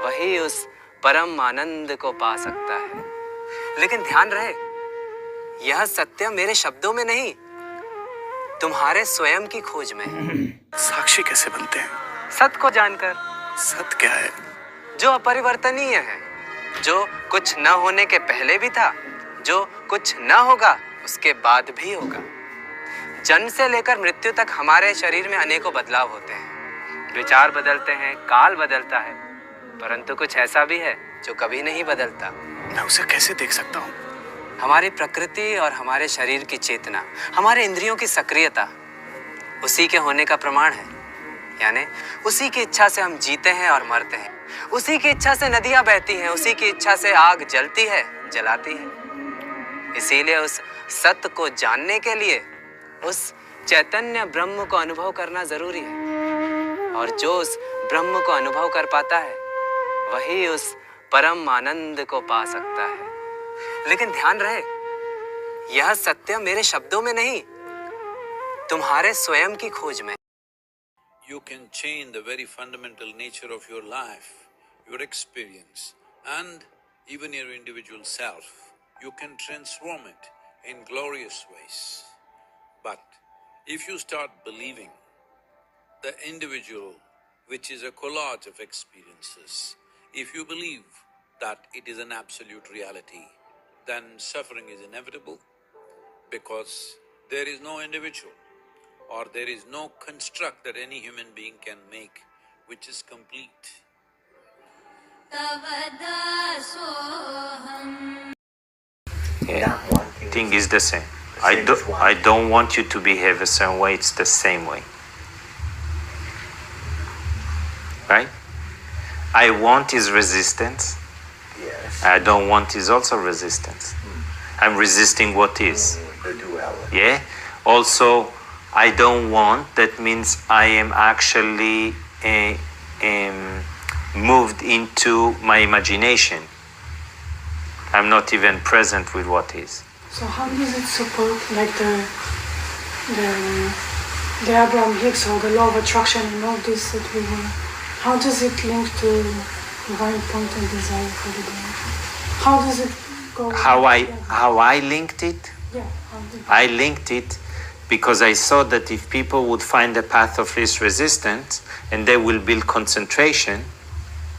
वही उस परम आनंद को पा सकता है। लेकिन ध्यान रहे, यह सत्य मेरे शब्दों में नहीं, तुम्हारे स्वयं की खोज में है। साक्षी कैसे बनते हैं? सत्य को जानकर। सत्य क्या है? जो अपरिवर्तनीय है, जो कुछ न होने के पहले भी था, जो कुछ न होगा उसके बाद भी होगा। जन्म से लेकर मृत्यु तक हमारे शरीर में अनेकों बदलाव होते हैं। विचार बदलते हैं, काल बदलता है, परंतु कुछ ऐसा भी है जो कभी नहीं बदलता। मैं उसे कैसे देख सकता हूँ? हमारी प्रकृति और हमारे शरीर की चेतना, हमारे इंद्रियों की सक्रियता उसी के होने का प्रमाण है। यानी उसी की इच्छा से हम जीते हैं और मरते हैं, उसी की इच्छा से नदियां बहती हैं, उसी की इच्छा से आग जलती है, जलाती है। इसीलिए उस सत्य को जानने के लिए उस चैतन्य ब्रह्म को अनुभव करना जरूरी है। और जो उस ब्रह्म को अनुभव कर पाता है, वही उस परम आनंद को पा सकता है। लेकिन ध्यान रहे, यह सत्य मेरे शब्दों में नहीं, तुम्हारे स्वयं की खोज में। You can change the very fundamental nature of your life, your experience, and even your individual self. You can transform it in glorious ways. But if you start believing the individual, which is a collage of experiences, if you believe that it is an absolute reality, then suffering is inevitable, because there is no individual or there is no construct that any human being can make which is complete. Yeah, thing is the same. I don't want you to behave a certain way, it's the same way. Right? I want is resistance. Yes. I don't want is also resistance. I'm resisting what is. The duality. Yeah? Also, I don't want, that means I am actually moved into my imagination. I'm not even present with what is. So how does it support like the Abraham Hicks or the law of attraction and all this that we were, how does it link to divine point and desire for the day? How does it go? How I linked it? Yeah, how did I linked it because I saw that if people would find a path of least resistance and they will build concentration,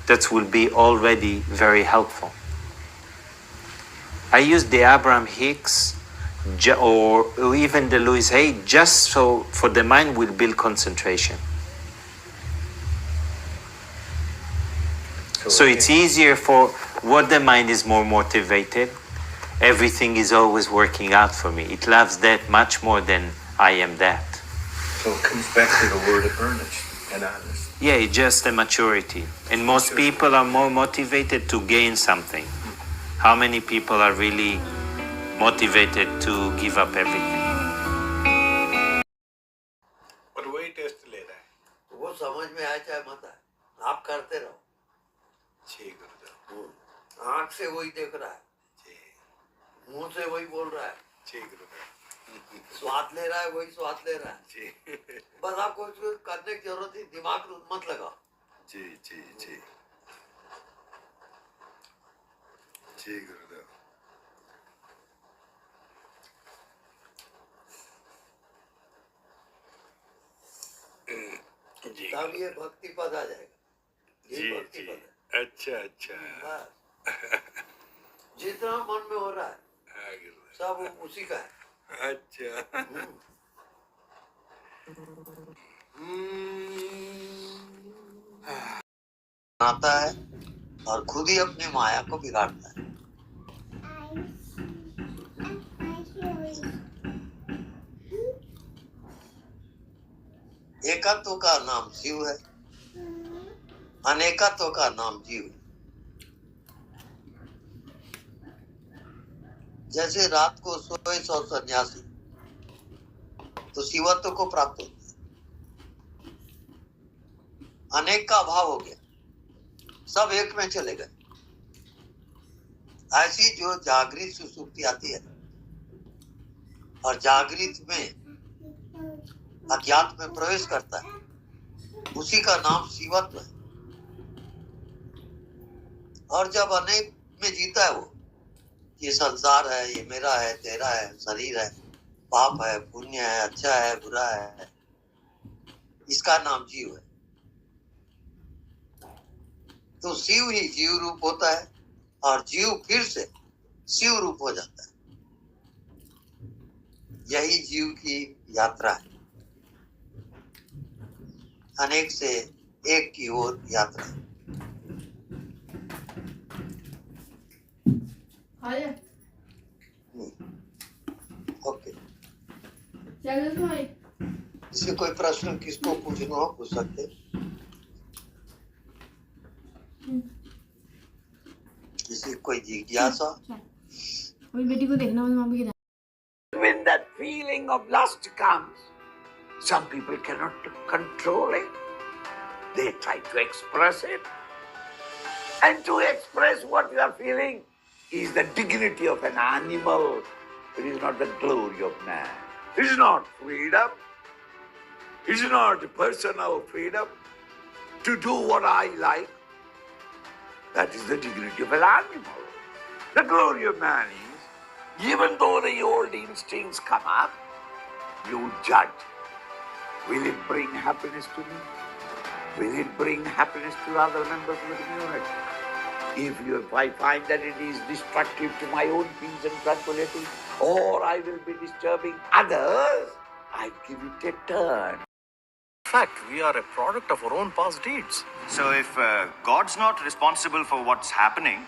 that will be already very helpful. I used the Abraham Hicks or even the Louis Hay just so for the mind will build concentration. So it's easier for what the mind is more motivated. Everything is always working out for me. It loves that much more than I am that. So it comes back to the word of earnest and honest. Yeah, it's just a maturity. And most people are more motivated to gain something. How many people are really motivated to give up everything? But वही test ले रहा है। वो समझ में आए चाहे मत आए, आप करते रहो। जी गुरुदेव। आँख से वही देख रहा है, मुंह से वही बोल रहा है, जी गुरुदेव। स्वाद ले रहा है वही स्वाद ले रहा है। जी बस आपको इसको करने की जरूरत ही, दिमाग मत लगाओ। जी जी जी जी गुरुदेव। जी तब ये भक्ति पद आ जाएगा। ये जी भक्ति जी पद है। अच्छा अच्छा। बस जितना मन में हो रहा है हाँ गुरुदेव। सब उसी का है। अच्छा। आता है और खुद ही अपनी माया को बिगाड़ता है। एकत्व का नाम शिव है, अनेकत्व का नाम जीव है। जैसे रात को सोए 100 सन्यासी तो शिवत्व को प्राप्त होता है। अनेक का अभाव हो गया, सब एक में चले गए। ऐसी जो जागृत सुसुप्ति आती है और जागृत में अज्ञात में प्रवेश करता है, उसी का नाम शिवत्व है। और जब अनेक में जीता है वो, ये संसार है, ये मेरा है, तेरा है, शरीर है, पाप है, पुण्य है, अच्छा है, बुरा है, इसका नाम जीव है। तो शिव ही जीव रूप होता है और जीव फिर से शिव रूप हो जाता है। यही जीव की यात्रा है, अनेक से एक की ओर यात्रा। ओके, इससे कोई प्रश्न किसको पूछना हो पूछ सकते। किसी कोई जिज्ञासा? बेटी को देखना मम्मी की। When that feeling of lust comes, some people cannot control it. They try to express it. And to express what you are feeling is the dignity of an animal. It is not the glory of man. It is not freedom. It is not personal freedom to do what I like. That is the dignity of an animal. The glory of man is, even though the old instincts come up, you judge. Will it bring happiness to me? Will it bring happiness to other members of the community? If I find that it is destructive to my own peace and tranquility, or I will be disturbing others, I give it a turn. In fact, we are a product of our own past deeds. So if God's not responsible for what's happening,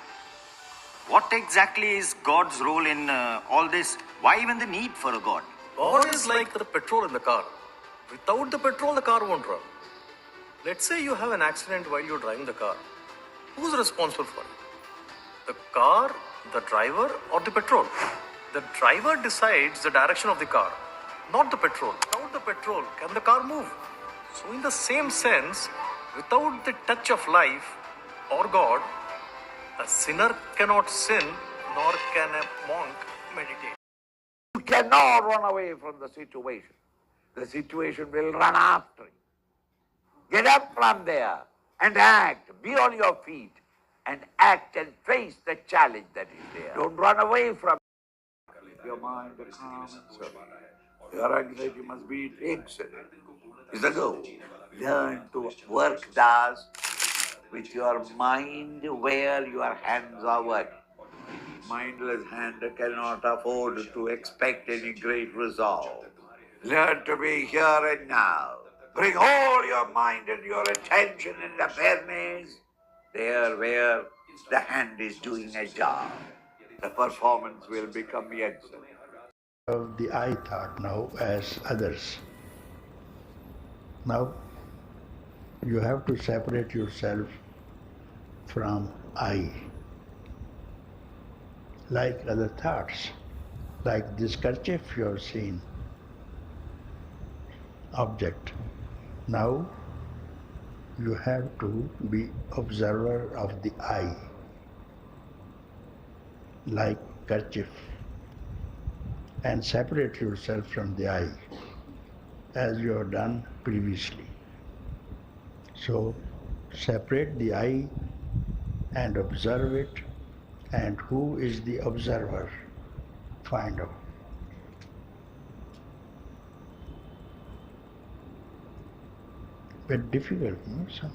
what exactly is God's role in all this? Why even the need for a God? God is like the petrol in the car. Without the petrol, the car won't run. Let's say you have an accident while you're driving the car. Who's responsible for it? The car, the driver, or the petrol? The driver decides the direction of the car, not the petrol. Without the petrol, can the car move? So in the same sense, without the touch of life or God, a sinner cannot sin, nor can a monk meditate. You cannot run away from the situation. The situation will run after you. Get up from there and act. Be on your feet and act and face the challenge that is there. Don't run away from it. Your mind is calm and so your anxiety must be fixed. Is the goal. Learn to work thus with your mind where your hands are working. Mindless hand cannot afford to expect any great result. Learn to be here and now. Bring all your mind and your attention and awareness there where the hand is doing a job. The performance will become excellent. Of the I thought now as others. Now you have to separate yourself from I, like other thoughts, like this kerchief you have seen, object. Now you have to be observer of the I, like kerchief, and separate yourself from the I, as you have done previously. So separate the I and observe it, and who is the observer, find out. But difficult, no? So,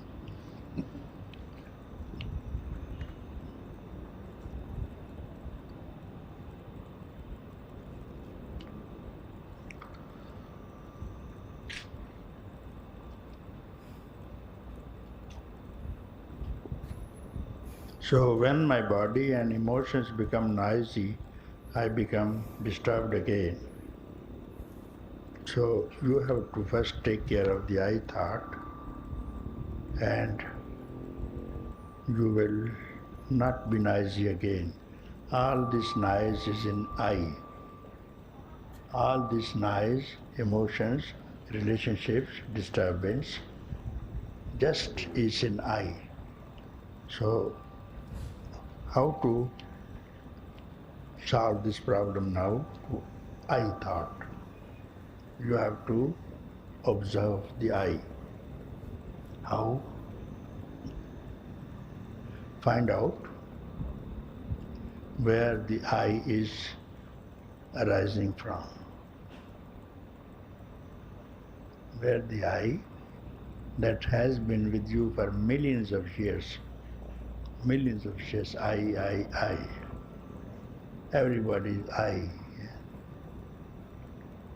so when my body and emotions become noisy, I become disturbed again. So you have to first take care of the I thought, and you will not be noisy again. All this noise is in I. All this noise, emotions, relationships, disturbance, just is in I. So how to solve this problem now? I thought. You have to observe the I. How? Find out where the I is arising from. Where the I that has been with you for millions of years, I. Everybody is I.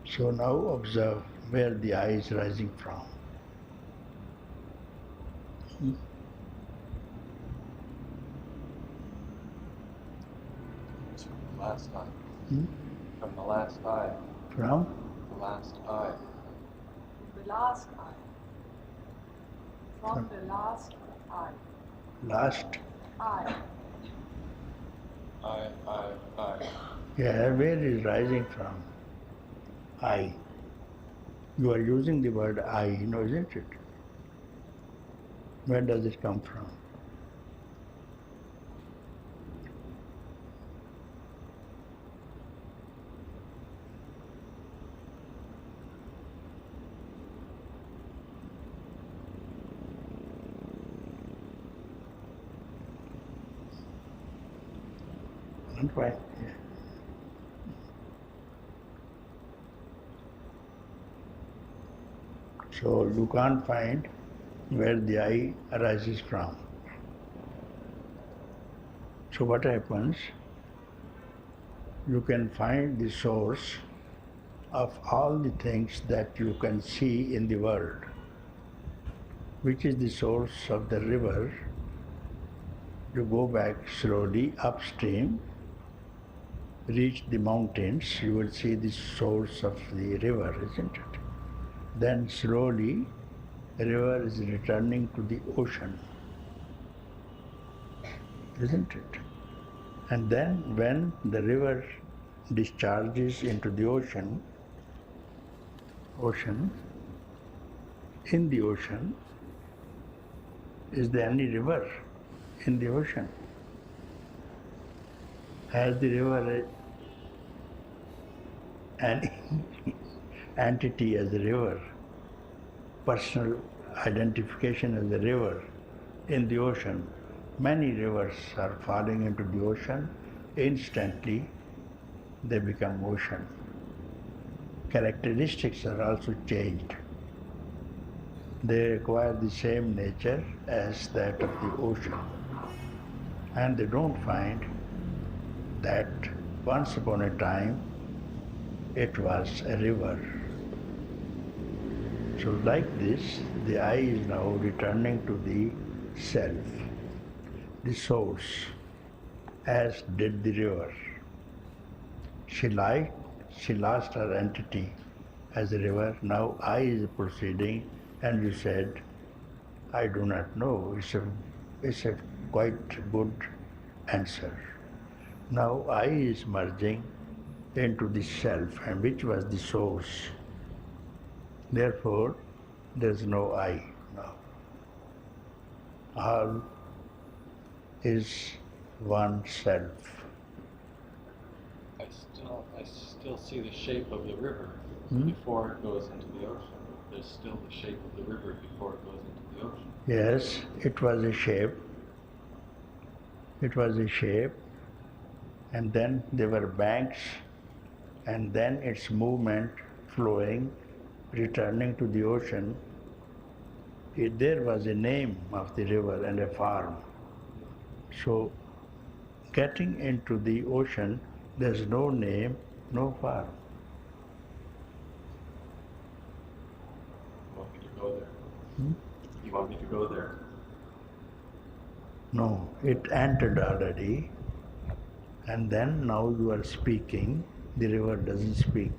So now observe where the I is rising from. It's from the last eye. Hmm? From the last eye. From? The last eye. The last eye. From the last eye. Last? Eye. I. Yeah, where is rising from? I. You are using the word I, isn't it? Where does it come from? Not right. Yeah. So you can't find where the I arises from. So what happens? You can find the source of all the things that you can see in the world. Which is the source of the river? You go back slowly upstream, reach the mountains, you will see the source of the river, isn't it? Then slowly the river is returning to the ocean, isn't it? And then when the river discharges into the ocean, in the ocean, is there any river in the ocean? Has the river an entity as a river, personal identification as a river in the ocean? Many rivers are falling into the ocean, instantly they become ocean. Characteristics are also changed. They acquire the same nature as that of the ocean. And they don't find that once upon a time it was a river. So like this, the I is now returning to the self, the source, as did the river. She lost her entity as a river. Now I is proceeding, and you said, I do not know. It's a quite good answer. Now I is merging into the self, and which was the source. Therefore, there is no I now. All is one self. I still see the shape of the river before it goes into the ocean. There's still the shape of the river before it goes into the ocean. Yes, it was a shape. It was a shape, and then there were banks, and then its movement flowing, returning to the ocean. There was a name of the river and a farm. So, getting into the ocean, there's no name, no farm. You want me to go there? You want me to go there? No, it entered already, and then now you are speaking, the river doesn't speak.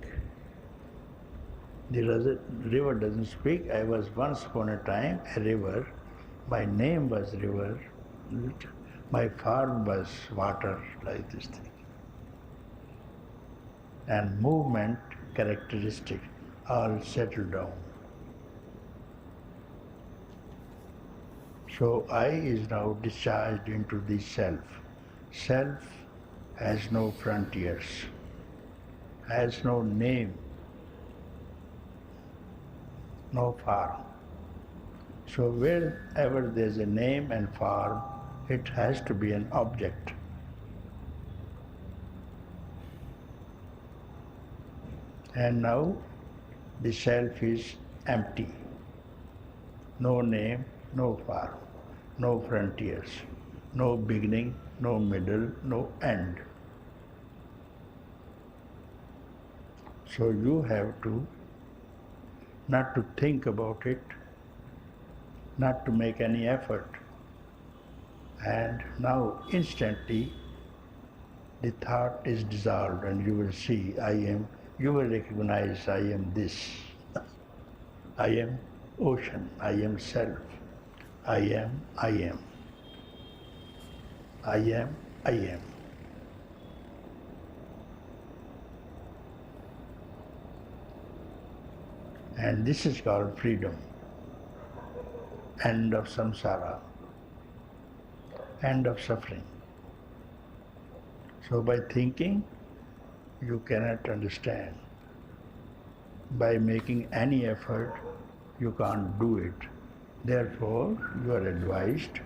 The river doesn't speak. I was once upon a time a river. My name was river. My farm was water, like this thing. And movement, characteristic, all settled down. So I is now discharged into the self. Self has no frontiers, has no name, no form. So wherever there's a name and form, it has to be an object. And now the self is empty. No name, no form, no frontiers, no beginning, no middle, no end. So you have to not to think about it, not to make any effort. And now instantly the thought is dissolved and you will see I am, you will recognize I am this. I am ocean, I am self, I am, I am. I am, I am. And this is called freedom, end of samsara, end of suffering. So by thinking, you cannot understand. By making any effort, you can't do it. Therefore, you are advised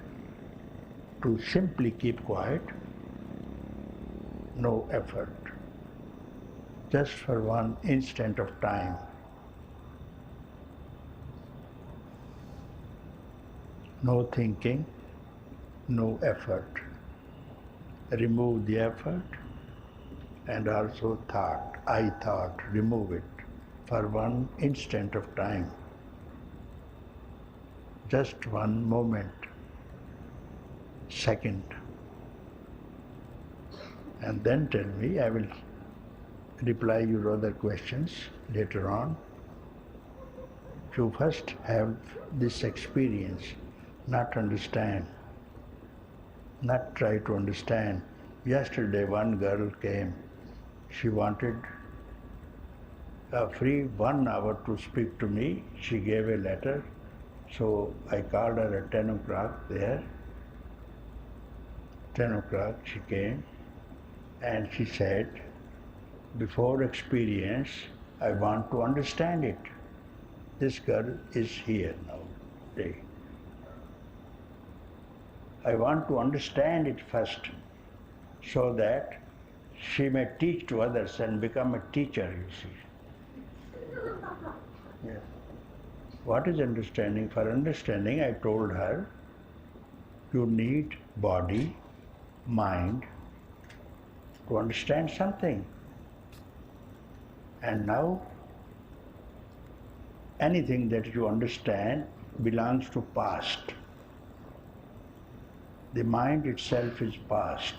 to simply keep quiet, no effort, just for one instant of time. No thinking, no effort. Remove the effort and also thought. I thought, remove it for one instant of time. Just one moment, second. And then tell me, I will reply your other questions later on. You first have this experience, not understand, not try to understand. Yesterday one girl came, she wanted a free 1 hour to speak to me. She gave a letter, so I called her at 10 o'clock there. 10 o'clock she came and she said, before experience, I want to understand it. This girl is here now today. I want to understand it first so that she may teach to others and become a teacher, you see. Yeah. What is understanding? For understanding, I told her, you need body, mind to understand something. And now, anything that you understand belongs to past. The mind itself is past.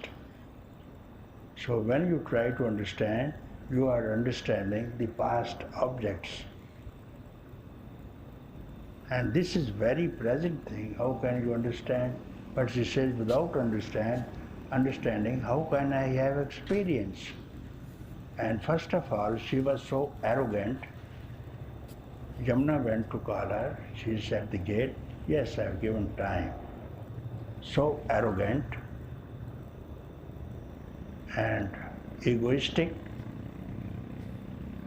So when you try to understand, you are understanding the past objects. And this is very present thing. How can you understand? But she says, without understanding, how can I have experience? And first of all, she was so arrogant. Yamuna went to call her. She's at the gate. Yes, I have given time. So arrogant and egoistic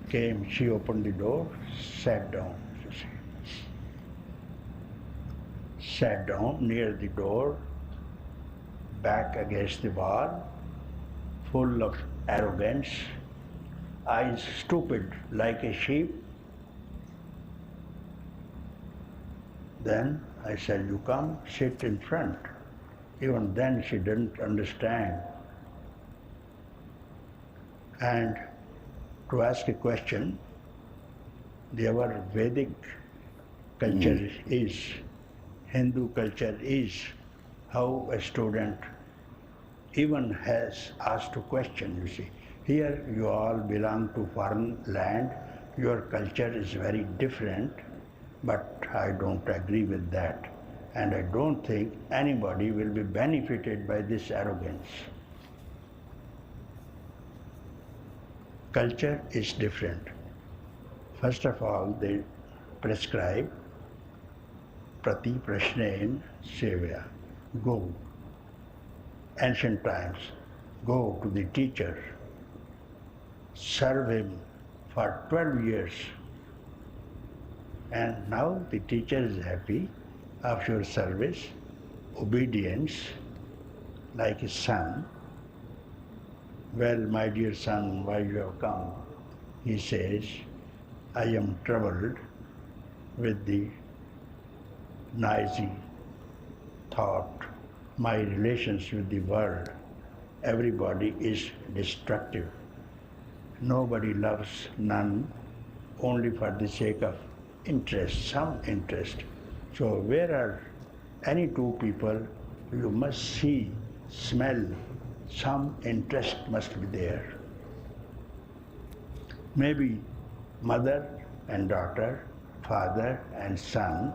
came. She opened the door, sat down. You see. Sat down near the door, back against the wall, full of arrogance, eyes stupid like a sheep. Then I said, you come, sit in front. Even then she didn't understand. And to ask a question, our Vedic culture is, Hindu culture is, how a student even has asked a question, you see. Here you all belong to foreign land, your culture is very different, but I don't agree with that. And I don't think anybody will be benefited by this arrogance. Culture is different. First of all, they prescribe prati prashnain sevya. Go. Ancient times, go to the teacher. Serve him for 12 years. And now the teacher is happy of your service, obedience, like his son. Well, my dear son, why you have come? he says, I am troubled with the noisy thought, my relations with the world. Everybody is destructive. Nobody loves none, only for the sake of interest, some interest. So where are any two people, you must see, smell, some interest must be there. Maybe mother and daughter, father and son,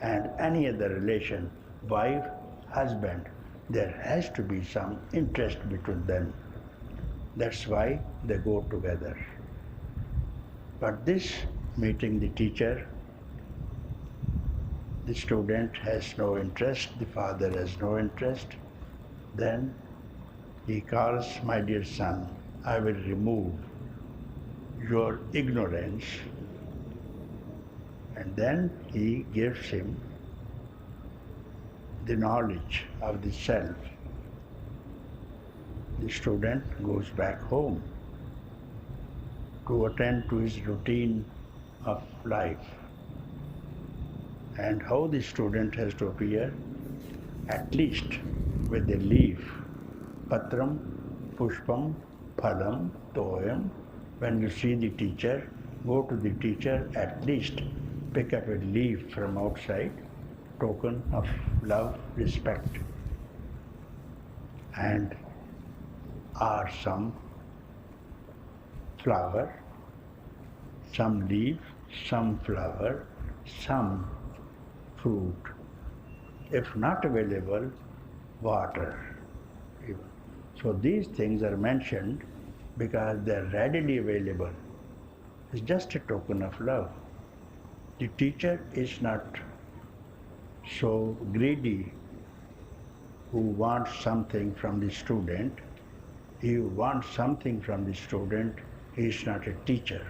and any other relation, wife, husband, there has to be some interest between them. That's why they go together. But this meeting the teacher, the student has no interest, the father has no interest, then he calls, my dear son, I will remove your ignorance, and then he gives him the knowledge of the self. The student goes back home to attend to his routine of life. And how the student has to appear? At least with a leaf. Patram, pushpam, phalam, toyam. When you see the teacher, go to the teacher, at least pick up a leaf from outside, token of love, respect, and or some flower, some leaf, some flower, some fruit. If not available, water. So these things are mentioned because they are readily available. It's just a token of love. The teacher is not so greedy who wants something from the student. He wants something from the student, he is not a teacher.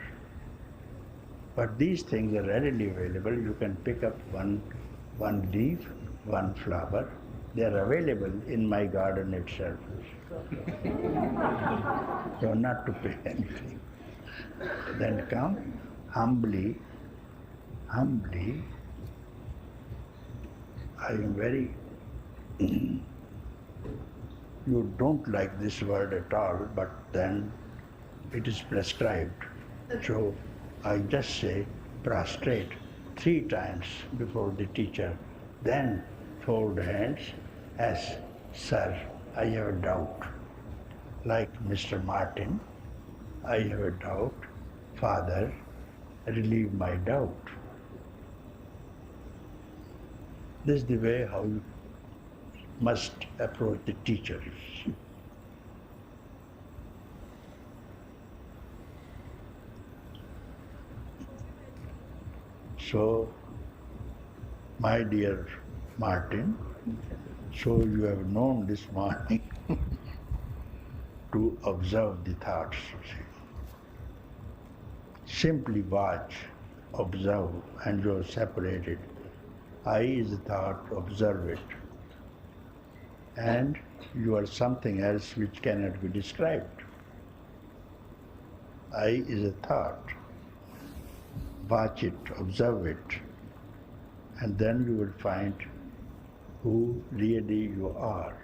But these things are readily available. You can pick up one leaf, one flower. They are available in my garden itself. So not to pay anything. Then come humbly, I am very, you don't like this word at all, but then it is prescribed. So I just say prostrate 3 times before the teacher, then fold hands as, Sir, I have a doubt. Like Mr. Martin, I have a doubt. Father, relieve my doubt. This is the way how you must approach the teachers. So, my dear Martin, so you have known this morning to observe the thoughts. Simply watch, observe, and you are separated. I is a thought, observe it. And you are something else which cannot be described. I is a thought. Watch it, observe it, and then you will find who really you are.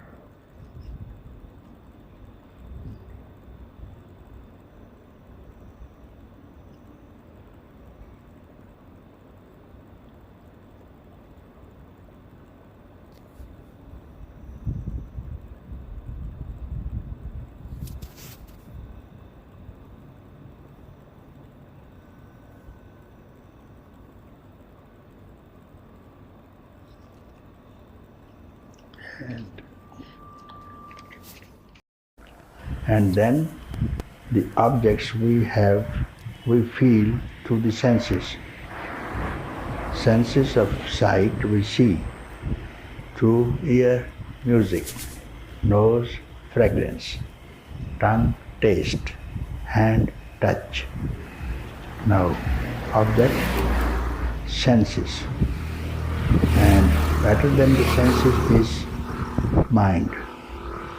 And then the objects we feel through the senses. Senses of sight we see, through ear, music, nose, fragrance, tongue, taste, hand, touch. Now, object, senses. And better than the senses is mind,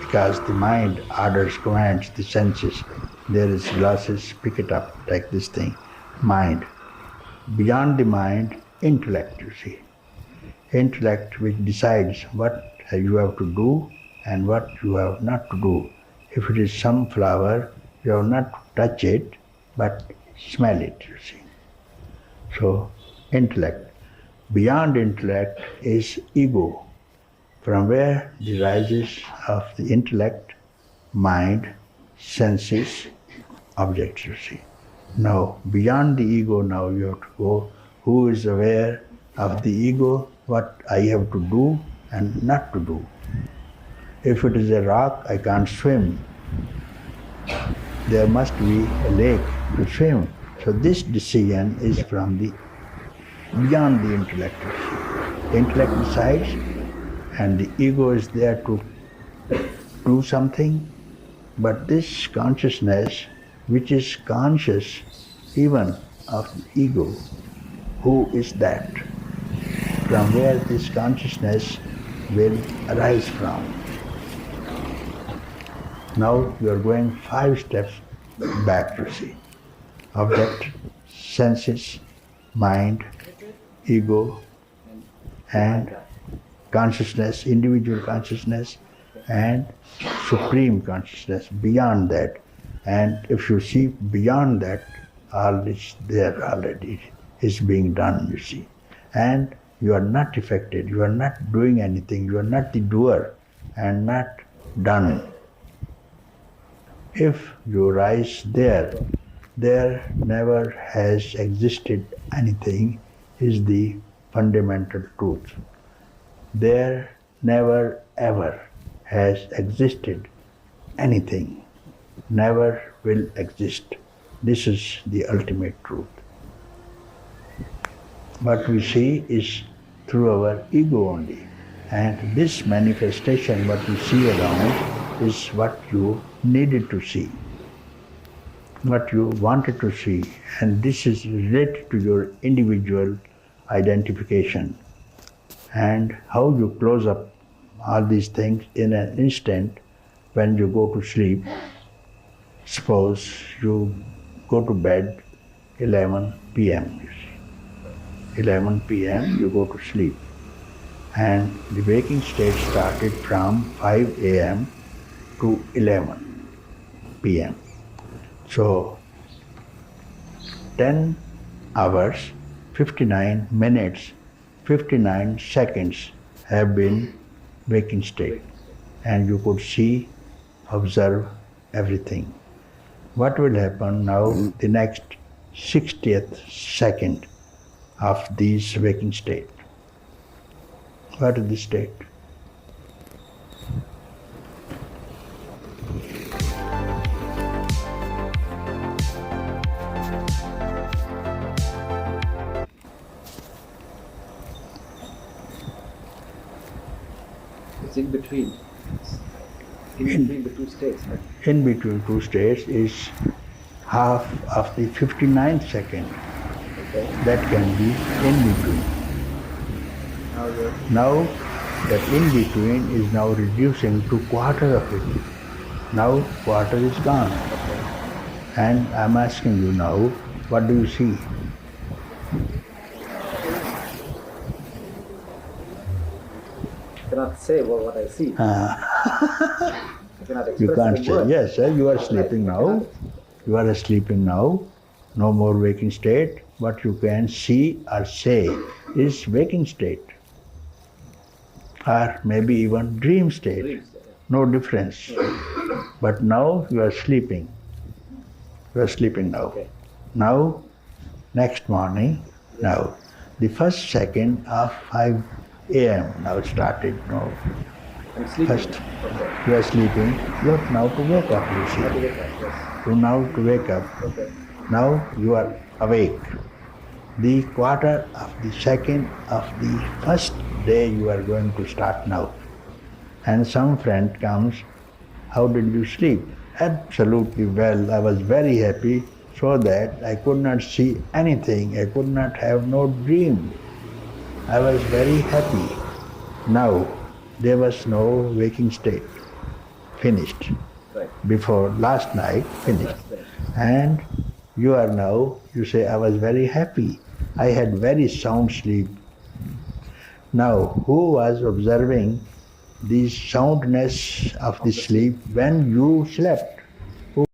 because the mind orders, commands the senses. there is glasses, pick it up, like this thing, mind. Beyond the mind, intellect, you see. Intellect which decides what you have to do and what you have not to do. If it is some flower, you have not to touch it, but smell it, you see. So, intellect. Beyond intellect is ego, from where the rises of the intellect, mind, senses, objects, you see. Now, beyond the ego now you have to go, who is aware of the ego, what I have to do and not to do. If it is a rock, I can't swim. There must be a lake to swim. So this decision is from the beyond the intellect. The intellect decides and the ego is there to do something, but this consciousness which is conscious even of the ego, who is that? From where this consciousness will arise from. Now you are going 5 steps back, you see. Object, senses, mind, ego, and consciousness, individual consciousness, and supreme consciousness beyond that. And if you see beyond that, all is there already, is being done, you see. And you are not affected, you are not doing anything, you are not the doer and not done. If you rise there, there never has existed anything, is the fundamental truth. There never ever has existed anything, never will exist. This is the ultimate truth. What we see is through our ego only. And this manifestation, what you see around, is what you needed to see, what you wanted to see. And this is related to your individual identification. And how you close up all these things in an instant when you go to sleep. Suppose you go to bed 11 p.m. you see. 11 p.m. you go to sleep. And the waking state started from 5 a.m. to 11 p.m. So 10 hours, 59 minutes, 59 seconds have been waking state. And you could see, observe everything. What will happen now, the next 60th second of this waking state? What is the state? It's in between. In between the two states, right? In between two states is half of the 59th second. Okay. That can be in between. Now that in between is now reducing to quarter of it. Now quarter is gone. And I'm asking you now, what do you see? I cannot say what I see. I cannot express You can't in say, words. yes, you are sleeping now. You are sleeping now. No more waking state. What you can see or say is waking state. Or maybe even dream state. No difference. But now you are sleeping. You are sleeping now. Okay. Now, next morning, now, the first second of 5 a.m. now started now. I'm sleeping. First, you are sleeping. You have now to wake up, you see. You now to wake up. Okay. Now you are awake. The quarter of the second of the first day you are going to start now. And some friend comes, how did you sleep? Absolutely well. I was very happy so that I could not see anything. I could not have no dream. I was very happy. Now there was no waking state. Finished. Right. before last night finished. And you are now, you say, I was very happy. I had very sound sleep. Now, who was observing the soundness of the sleep when you slept?